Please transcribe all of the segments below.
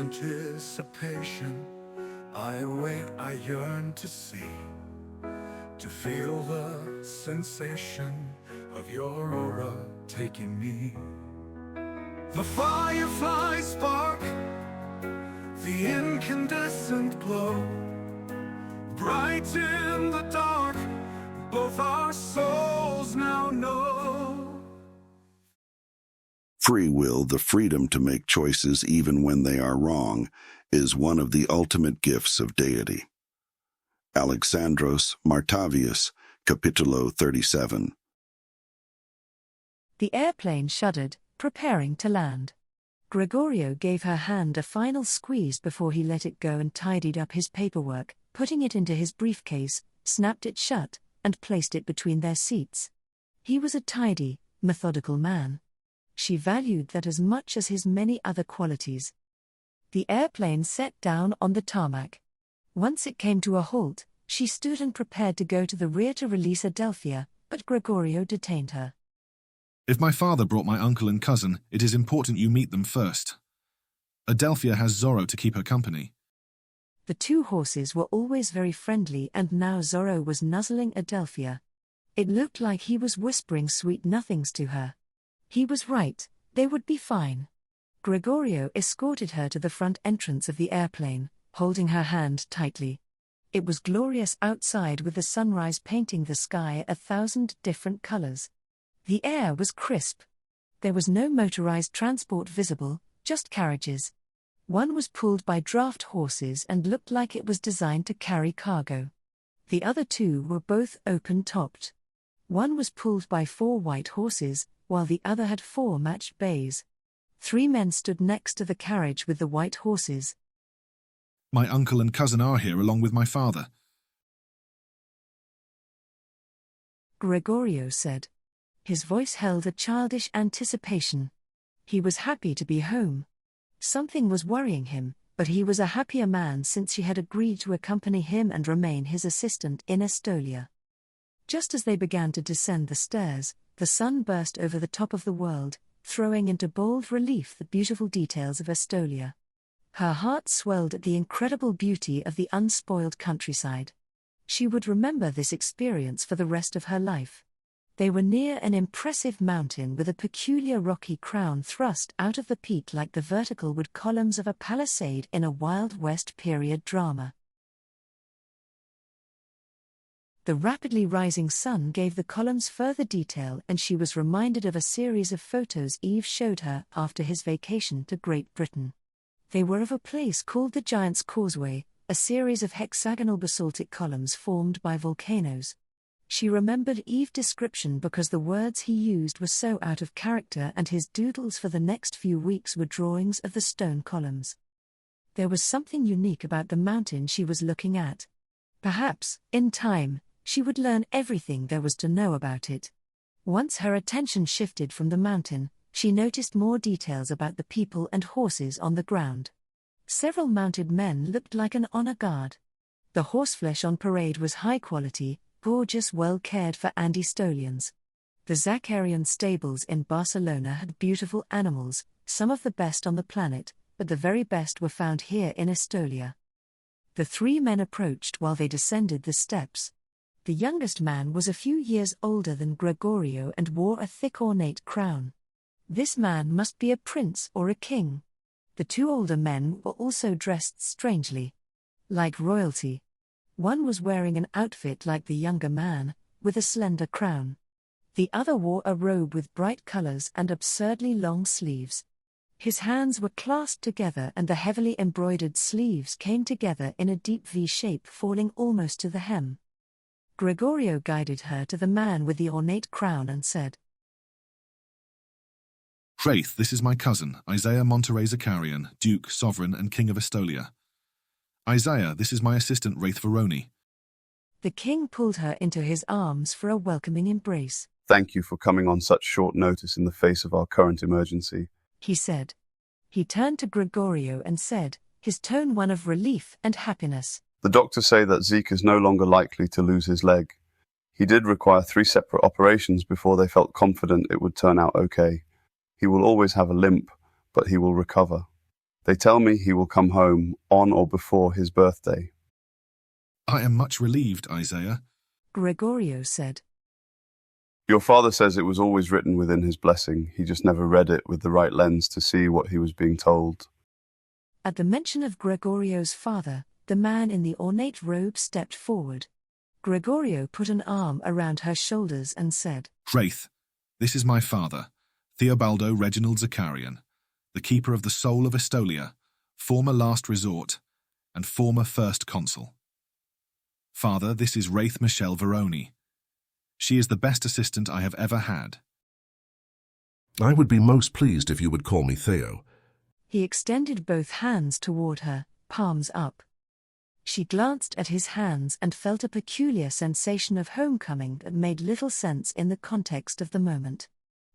anticipation, I wait, I yearn to see, to feel the sensation of your aura taking me. The firefly spark, the incandescent glow, bright in the dark, both our souls now know. Free will, the freedom to make choices even when they are wrong, is one of the ultimate gifts of deity. Alexandros Martavius, Capitulo 37. The airplane shuddered, preparing to land. Gregorio gave her hand a final squeeze before he let it go and tidied up his paperwork, putting it into his briefcase, snapped it shut, and placed it between their seats. He was a tidy, methodical man. She valued that as much as his many other qualities. The airplane set down on the tarmac. Once it came to a halt, she stood and prepared to go to the rear to release Adelphia, but Gregorio detained her. If my father brought my uncle and cousin, it is important you meet them first. Adelphia has Zorro to keep her company. The two horses were always very friendly, and now Zorro was nuzzling Adelphia. It looked like he was whispering sweet nothings to her. He was right, they would be fine. Gregorio escorted her to the front entrance of the airplane, holding her hand tightly. It was glorious outside, with the sunrise painting the sky 1,000 different colors. The air was crisp. There was no motorized transport visible, just carriages. One was pulled by draft horses and looked like it was designed to carry cargo. The other two were both open-topped. One was pulled by 4 white horses, while the other had 4 matched bays. 3 men stood next to the carriage with the white horses. My uncle and cousin are here along with my father. Gregorio said. His voice held a childish anticipation. He was happy to be home. Something was worrying him, but he was a happier man since she had agreed to accompany him and remain his assistant in Estolia. Just as they began to descend the stairs, the sun burst over the top of the world, throwing into bold relief the beautiful details of Estolia. Her heart swelled at the incredible beauty of the unspoiled countryside. She would remember this experience for the rest of her life. They were near an impressive mountain with a peculiar rocky crown thrust out of the peak like the vertical wood columns of a palisade in a Wild West period drama. The rapidly rising sun gave the columns further detail, and she was reminded of a series of photos Eve showed her after his vacation to Great Britain. They were of a place called the Giant's Causeway, a series of hexagonal basaltic columns formed by volcanoes. She remembered Eve's description because the words he used were so out of character, and his doodles for the next few weeks were drawings of the stone columns. There was something unique about the mountain she was looking at. Perhaps, in time, she would learn everything there was to know about it. Once her attention shifted from the mountain, she noticed more details about the people and horses on the ground. Several mounted men looked like an honor guard. The horseflesh on parade was high quality, gorgeous, well cared for and Estolians. The Zacarian stables in Barcelona had beautiful animals, some of the best on the planet, but the very best were found here in Estolia. The 3 men approached while they descended the steps. The youngest man was a few years older than Gregorio and wore a thick ornate crown. This man must be a prince or a king. The 2 older men were also dressed strangely. Like royalty. One was wearing an outfit like the younger man, with a slender crown. The other wore a robe with bright colors and absurdly long sleeves. His hands were clasped together, and the heavily embroidered sleeves came together in a deep V shape falling almost to the hem. Gregorio guided her to the man with the ornate crown and said, Faith, this is my cousin, Isaiah Monterey Zacarian, Duke, Sovereign, and King of Estolia. Isaiah, this is my assistant Wraith Veroni. The king pulled her into his arms for a welcoming embrace. Thank you for coming on such short notice in the face of our current emergency, he said. He turned to Gregorio and said, his tone one of relief and happiness. The doctors say that Zeke is no longer likely to lose his leg. He did require 3 separate operations before they felt confident it would turn out okay. He will always have a limp, but he will recover. They tell me he will come home on or before his birthday. I am much relieved, Isaiah. Gregorio said. Your father says it was always written within his blessing. He just never read it with the right lens to see what he was being told. At the mention of Gregorio's father, the man in the ornate robe stepped forward. Gregorio put an arm around her shoulders and said, Wraith, this is my father, Theobaldo Reginald Zakarian, the keeper of the soul of Estolia, former last resort, and former first consul. Father, this is Wraith Michelle Veroni. She is the best assistant I have ever had. I would be most pleased if you would call me Theo. He extended both hands toward her, palms up. She glanced at his hands and felt a peculiar sensation of homecoming that made little sense in the context of the moment.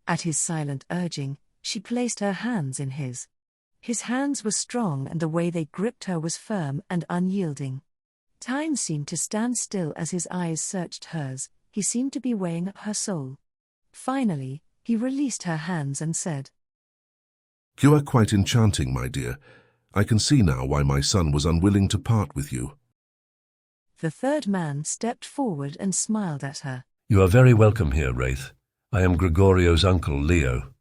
At his silent urging, she placed her hands in his. His hands were strong and the way they gripped her was firm and unyielding. Time seemed to stand still as his eyes searched hers. He seemed to be weighing up her soul. Finally, he released her hands and said, You are quite enchanting, my dear. I can see now why my son was unwilling to part with you. The third man stepped forward and smiled at her. You are very welcome here, Wraith. I am Gregorio's uncle, Leo.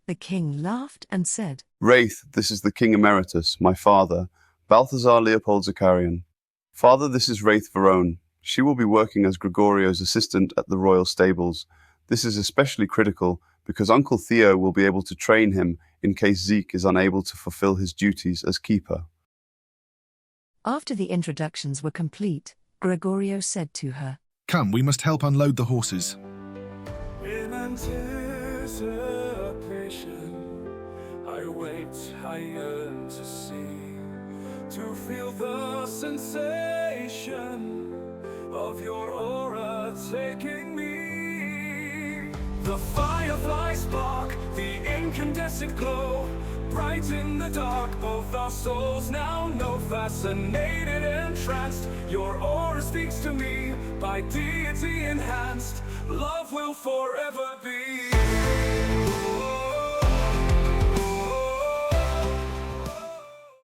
The king laughed and said, Wraith, this is the King Emeritus, my father, Balthazar Leopold Zakarian. Father, this is Wraith Verone. She will be working as Gregorio's assistant at the royal stables. This is especially critical because Uncle Theo will be able to train him in case Zeke is unable to fulfill his duties as keeper. After the introductions were complete, Gregorio said to her, Come, we must help unload the horses. In anticipation, I wait, I yearn to see, to feel the sensation of your aura taking me. The firefly spark, the incandescent glow, bright in the dark, both our souls now know. Fascinated, entranced, your aura speaks to me, by deity enhanced, love will forever be.